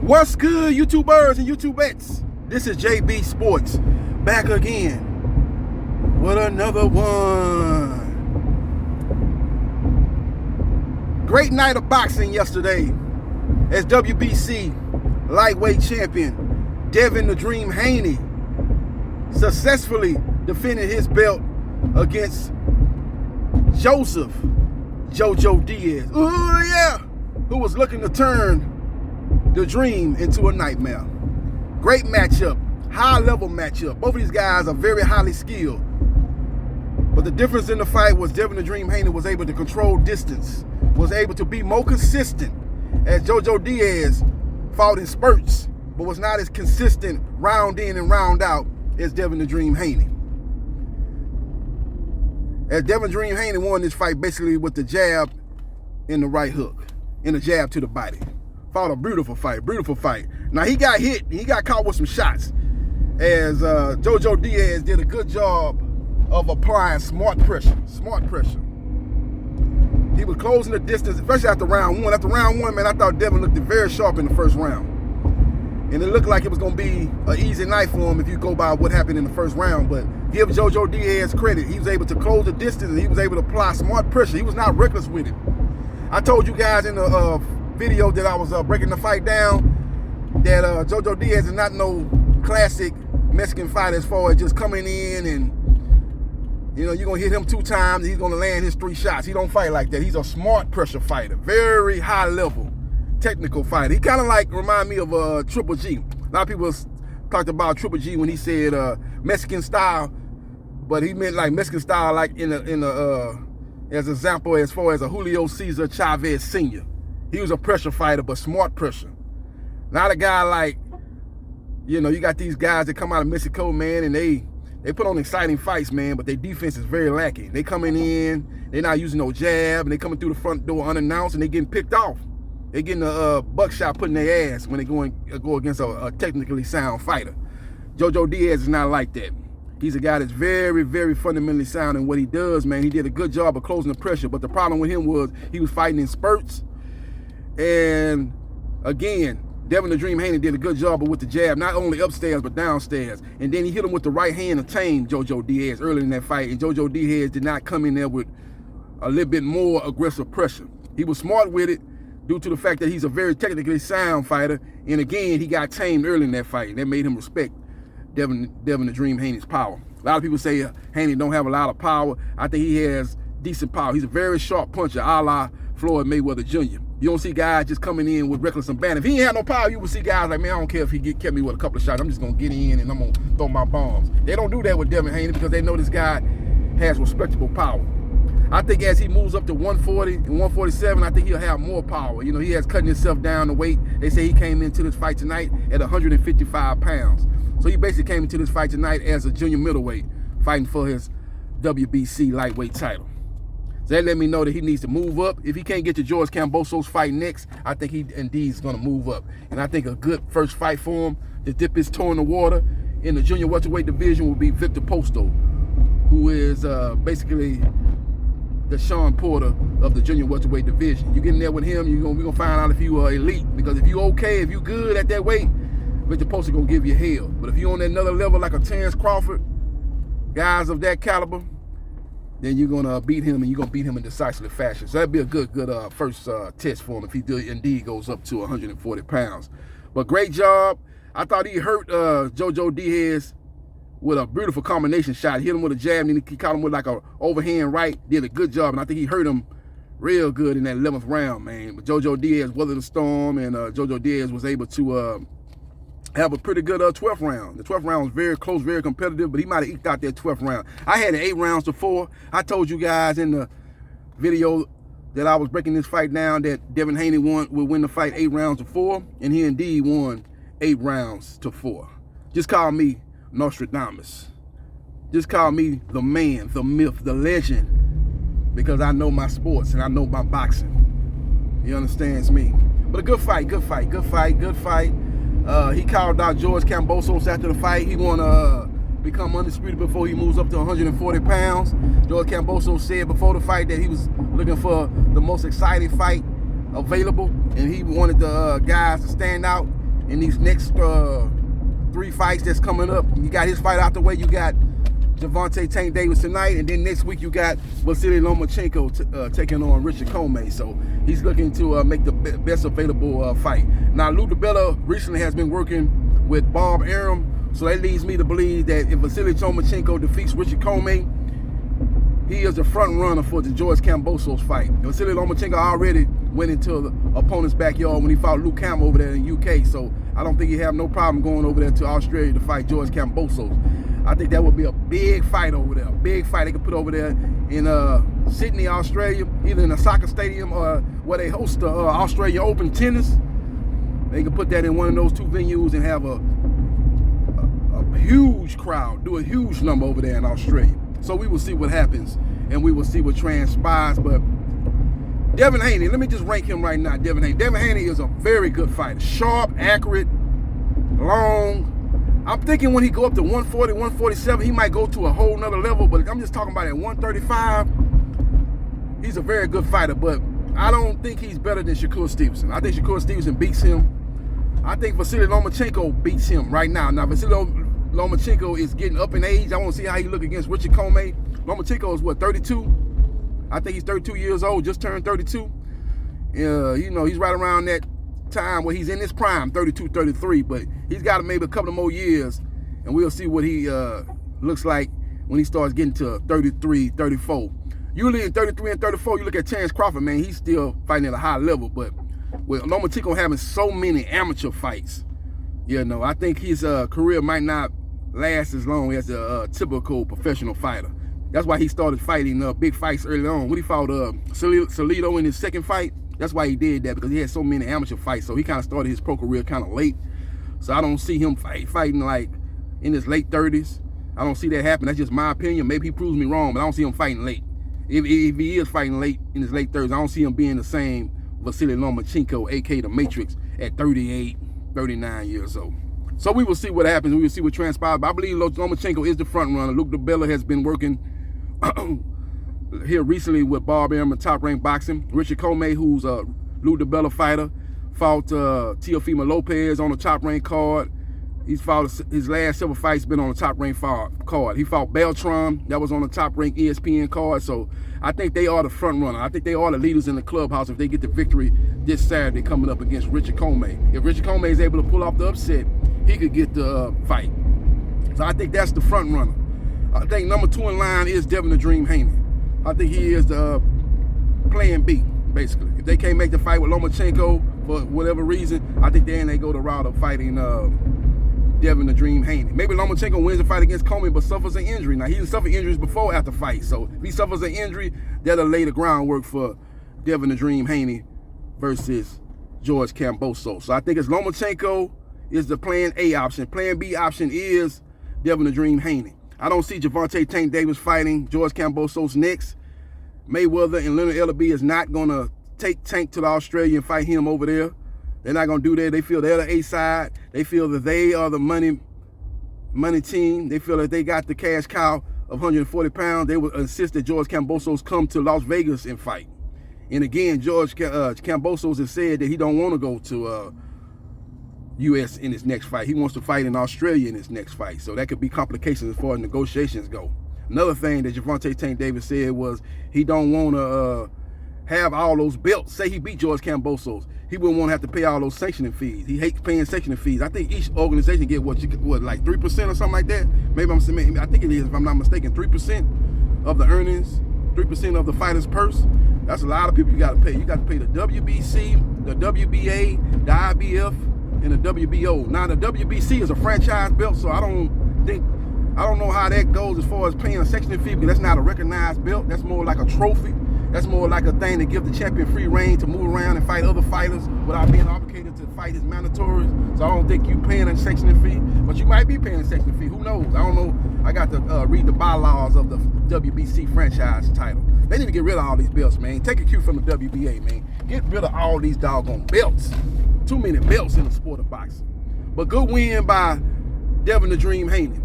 What's good, YouTubers and YouTubettes? This is JBsports back again with another one. Great night of boxing yesterday as WBC lightweight champion Devin the Dream Haney successfully defended his belt against Joseph JoJo Diaz, who was looking to turn the dream into a nightmare. Great matchup, high-level matchup. Both of these guys are very highly skilled. But the difference in the fight was Devin the Dream Haney was able to control distance, was able to be more consistent, as JoJo Diaz fought in spurts, but was not as consistent round in and round out as Devin the Dream Haney. As Devin Dream Haney won this fight basically with the jab and the right hook, and a jab to the body. Fought a beautiful fight. Now he got hit, he got caught with some shots, as JoJo Diaz did a good job of applying smart pressure. He was closing the distance, especially after round one. After round one, man, I thought Devin looked very sharp in the first round. And it looked like it was gonna be an easy night for him if you go by what happened in the first round. But give JoJo Diaz credit. He was able to close the distance and he was able to apply smart pressure. He was not reckless with it. I told you guys in the video that I was breaking the fight down that JoJo Diaz is not no classic Mexican fighter as far as just coming in and, you know, you're going to hit him 2 times and he's going to land his 3 shots. He don't fight like that. He's a smart pressure fighter, very high level technical fighter. He kind of like remind me of Triple G. A lot of people talked about Triple G when he said Mexican style, but he meant like Mexican style like in as an example as far as a Julio Cesar Chavez Sr. He was a pressure fighter, but smart pressure. Not a guy like, you know, you got these guys that come out of Mexico, man, and they put on exciting fights, man, but their defense is very lacking. They coming in, they're not using no jab, and they coming through the front door unannounced, and they getting picked off. They getting a buckshot put in their ass when they go against a technically sound fighter. JoJo Diaz is not like that. He's a guy that's very fundamentally sound in what he does, man. He did a good job of closing the pressure, but the problem with him was he was fighting in spurts. And again, Devin the Dream Haney did a good job with the jab, not only upstairs but downstairs. And then he hit him with the right hand to tame JoJo Diaz early in that fight. And JoJo Diaz did not come in there with a little bit more aggressive pressure. He was smart with it due to the fact that he's a very technically sound fighter. And again, he got tamed early in that fight. And that made him respect Devin the Dream Haney's power. A lot of people say Haney don't have a lot of power. I think he has decent power. He's a very sharp puncher, a la Floyd Mayweather Jr. You don't see guys just coming in with reckless abandon. If he ain't had no power, you would see guys like, man, I don't care if he kept me with a couple of shots. I'm just going to get in and I'm going to throw my bombs. They don't do that with Devin Haney because they know this guy has respectable power. I think as he moves up to 140 and 147, I think he'll have more power. You know, he has cutting himself down the weight. They say he came into this fight tonight at 155 pounds. So he basically came into this fight tonight as a junior middleweight, fighting for his WBC lightweight title. So that let me know that he needs to move up. If he can't get to George Kambosos fight next, I think he indeed is going to move up. And I think a good first fight for him to dip his toe in the water in the junior welterweight division will be Victor Posto, who is basically the Sean Porter of the junior welterweight division. You get in there with him, we're going to find out if you are elite. Because if you okay, if you good at that weight, Victor Posto going to give you hell. But if you're on another level like a Terrence Crawford, guys of that caliber, then you're going to beat him, and you're going to beat him in decisive fashion. So that'd be a good first test for him if he indeed goes up to 140 pounds. But great job. I thought he hurt JoJo Diaz with a beautiful combination shot. Hit him with a jab, and then he caught him with like a overhand right. Did a good job, and I think he hurt him real good in that 11th round, man. But JoJo Diaz weathered the storm, and JoJo Diaz was able to have a pretty good 12th round. The 12th round was very close, very competitive, but he might have eked out that 12th round. I had it 8 rounds to 4. I told you guys in the video that I was breaking this fight down that Devin Haney would win the fight 8 rounds to 4, and he indeed won 8 rounds to 4. Just call me Nostradamus. Just call me the man, the myth, the legend, because I know my sports and I know my boxing. You understands me? But a good fight. He called out George Kambosos after the fight. He want to become undisputed before he moves up to 140 pounds. George Kambosos said before the fight that he was looking for the most exciting fight available, and he wanted the guys to stand out in these next 3 fights that's coming up. You got his fight out the way. You got Gervonta Tank Davis tonight, and then next week you got Vasily Lomachenko taking on Richard Comey. So he's looking to make the best available fight. Now, Lou DiBella recently has been working with Bob Arum, so that leads me to believe that if Vasily Lomachenko defeats Richard Comey, he is the front runner for the George Kambosos fight. Vasily Lomachenko already went into the opponent's backyard when he fought Luke Campbell over there in the UK, so I don't think he have no problem going over there to Australia to fight George Kambosos. I think that would be a big fight over there, a big fight they could put over there in Sydney, Australia, either in a soccer stadium or where they host the Australia Open tennis. They could put that in one of those 2 venues and have a huge crowd, do a huge number over there in Australia. So we will see what happens, and we will see what transpires. But Devin Haney, let me just rank him right now. Devin Haney is a very good fighter. Sharp, accurate, long. I'm thinking when he go up to 140, 147, he might go to a whole nother level, but I'm just talking about at 135, he's a very good fighter, but I don't think he's better than Shakur Stevenson. I think Shakur Stevenson beats him. I think Vasily Lomachenko beats him right now. Now, Vasily Lomachenko is getting up in age. I want to see how he look against Richard Comey. Lomachenko is, what, 32? I think he's 32 years old, just turned 32. You know, he's right around that time where he's in his prime, 32, 33, but he's got maybe a couple of more years, and we'll see what he looks like when he starts getting to 33, 34. Usually in 33 and 34, you look at Terrence Crawford, man, he's still fighting at a high level, but with Lomachenko having so many amateur fights, you know, I think his career might not last as long as a typical professional fighter. That's why he started fighting big fights early on. When he fought Salido in his second fight, that's why he did that, because he had so many amateur fights. So he kind of started his pro career kind of late. So I don't see him fighting like in his late 30s. I don't see that happen. That's just my opinion. Maybe he proves me wrong, but I don't see him fighting late. If he is fighting late in his late 30s, I don't see him being the same Vasily Lomachenko, a.k.a. the Matrix, at 38, 39 years old. So we will see what happens. We will see what transpires. But I believe Lomachenko is the front runner. Luke DiBella has been working here recently with Bob Arum and Top Rank Boxing. Richard Comey, who's a Lou DiBella fighter, fought Teofimo Lopez on the Top Rank card. He's fought his last several fights been on the Top Rank card. He fought Beltran, that was on the Top Rank ESPN card. So I think they are the front runner. I think they are the leaders in the clubhouse if they get the victory this Saturday coming up against Richard Comey. If Richard Comey is able to pull off the upset, he could get the fight. So I think that's the front runner. I think number 2 in line is Devin the Dream Haney. I think he is the plan B, basically. If they can't make the fight with Lomachenko for whatever reason, I think then they go the route of fighting Devin the Dream Haney. Maybe Lomachenko wins the fight against Comey but suffers an injury. Now, he suffered injuries before after fight, so if he suffers an injury, that'll lay the groundwork for Devin the Dream Haney versus George Kambosos. So I think it's Lomachenko is the plan A option. Plan B option is Devin the Dream Haney. I don't see Gervonta Tank Davis fighting George Kambosos next. Mayweather and Leonard Ellerbe is not going to take Tank to the Australia and fight him over there. They're not going to do that. They feel they're the A side. They feel that they are the money team. They feel that they got the cash cow of 140 pounds. They would insist that George Kambosos come to Las Vegas and fight. And again, George Kambosos has said that he don't want to go to U.S. in his next fight. He wants to fight in Australia in his next fight. So that could be complications as far as negotiations go. Another thing that Gervonta Tank Davis said was he don't want to have all those belts. Say he beat George Kambosos, he wouldn't want to have to pay all those sanctioning fees. He hates paying sanctioning fees. I think each organization get what like 3% or something like that. Maybe I think it is, if I'm not mistaken, 3% of the earnings, 3% of the fighter's purse. That's a lot of people you got to pay. You got to pay the WBC, the WBA, the IBF, and the WBO. Now the WBC is a franchise belt, so I don't know how that goes as far as paying a sanctioning fee, because that's not a recognized belt. That's more like a trophy. That's more like a thing to give the champion free reign to move around and fight other fighters without being obligated to fight his mandatories. So I don't think you paying a sanctioning fee, but you might be paying a sanctioning fee. Who knows? I don't know. I got to read the bylaws of the WBC franchise title. They need to get rid of all these belts, man. Take a cue from the WBA, man. Get rid of all these doggone belts. Too many belts in the sport of boxing. But good win by Devin the Dream Haney.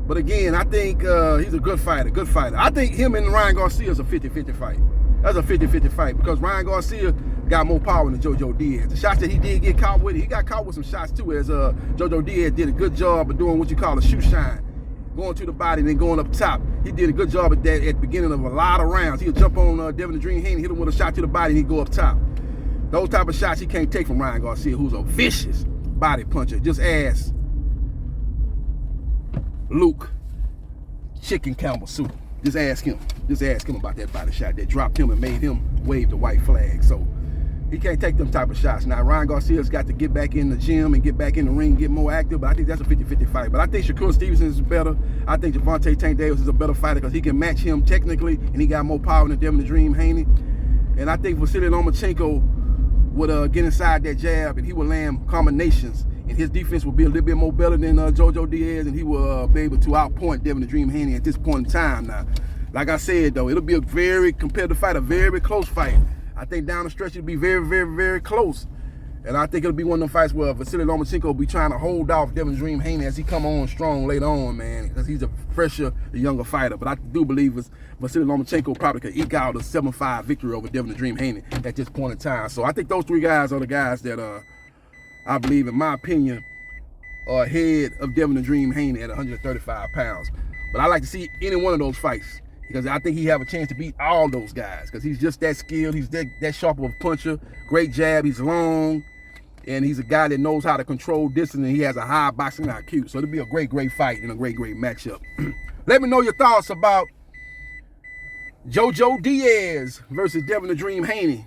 But again, I think he's a good fighter, I think him and Ryan Garcia is a 50-50 fight. That's a 50-50 fight because Ryan Garcia got more power than JoJo Diaz. The shots that he did get caught with, he got caught with some shots too, as JoJo Diaz did a good job of doing what you call a shoe shine. Going to the body and then going up top. He did a good job at that at the beginning of a lot of rounds. He'll jump on Devin the Dream Haney, hit him with a shot to the body, and he'd go up top. Those type of shots he can't take from Ryan Garcia, who's a vicious body puncher. Just ask Luke Chicken Campbell Soup. Just ask him. Just ask him about that body shot that dropped him and made him wave the white flag. So he can't take them type of shots. Now, Ryan Garcia's got to get back in the gym and get back in the ring, get more active, but I think that's a 50-50 fight. But I think Shakur Stevenson is better. I think Gervonta Tank Davis is a better fighter because he can match him technically, and he got more power than Devin the Dream Haney. And I think Vasily Lomachenko would get inside that jab, and he would land combinations, and his defense will be a little bit more better than JoJo Diaz, and he will be able to outpoint Devin the Dream Haney at this point in time. Now, like I said, though, it'll be a very competitive fight, a very close fight. I think down the stretch it'll be very, very, very close. And I think it'll be one of them fights where Vasily Lomachenko will be trying to hold off Devin Dream Haney as he come on strong later on, man, because he's a fresher, younger fighter. But I do believe Vasily Lomachenko probably could eke out a 7-5 victory over Devin Dream Haney at this point in time. So I think those three guys are the guys that I believe, in my opinion, are ahead of Devin Dream Haney at 135 pounds. But I like to see any one of those fights, because I think he have a chance to beat all those guys because he's just that skilled. He's that sharp of a puncher, great jab, he's long, and he's a guy that knows how to control distance, and he has a high boxing IQ. So it'll be a great, great fight and a great, great matchup. Let me know your thoughts about JoJo Diaz versus Devin the Dream Haney.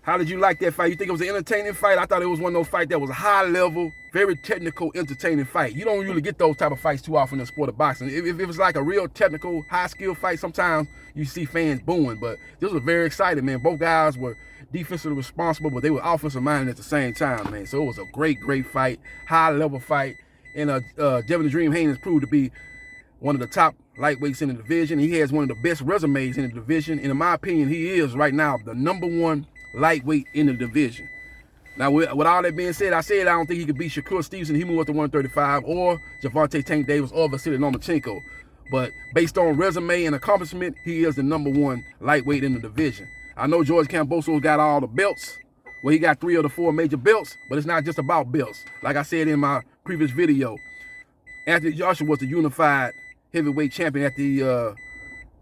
How did you like that fight? You think it was an entertaining fight? I thought it was one of those fights that was a high level, very technical, entertaining fight. You don't really get those type of fights too often in the sport of boxing. If it was like a real technical, high skill fight, sometimes you see fans booing, but this was very exciting, man. Both guys were defensively responsible, but they were offensive minded at the same time, man. So it was a great, great fight, high level fight. And Devin the Dream Haney has proved to be one of the top lightweights in the division. He has one of the best resumes in the division. And in my opinion, he is right now the #1 lightweight in the division. Now, with all that being said, I don't think he could beat Shakur Stevenson. He moved up to 135, or Gervonta Tank Davis, or Vasily Lomachenko. But based on resume and accomplishment, he is the #1 lightweight in the division. I know George Kambosos got all the belts. Well, he got 3 of the 4 major belts, but it's not just about belts. Like I said in my previous video, Anthony Joshua was the unified heavyweight champion after he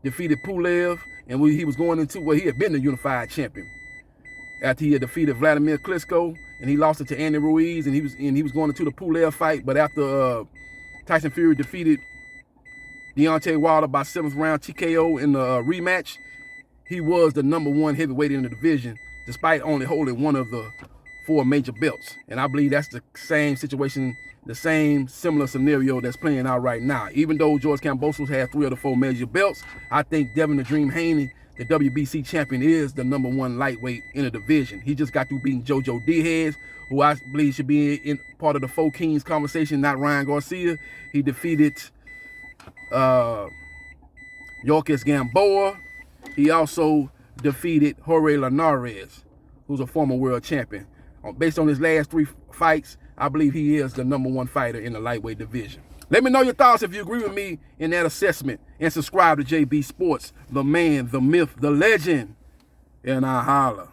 defeated Pulev, and he was going into, well, he had been the unified champion after he had defeated Vladimir Klitschko, and he lost it to Andy Ruiz, and he was going into the Pulev fight. But after Tyson Fury defeated Deontay Wilder by 7th round TKO in the rematch, he was the #1 heavyweight in the division, despite only holding 1 of the 4 major belts. And I believe that's the same situation, the same similar scenario that's playing out right now. Even though George Kambosos has 3 of the 4 major belts, I think Devin the Dream Haney, the WBC champion, is the #1 lightweight in the division. He just got through beating JoJo Diaz, who I believe should be in part of the 4 Kings conversation, not Ryan Garcia. He defeated Yorkes Gamboa. He also defeated Jorge Linares, who's a former world champion. Based on his last 3 fights, I believe he is the #1 fighter in the lightweight division. Let me know your thoughts if you agree with me in that assessment. And subscribe to JB Sports, the man, the myth, the legend. And I holla.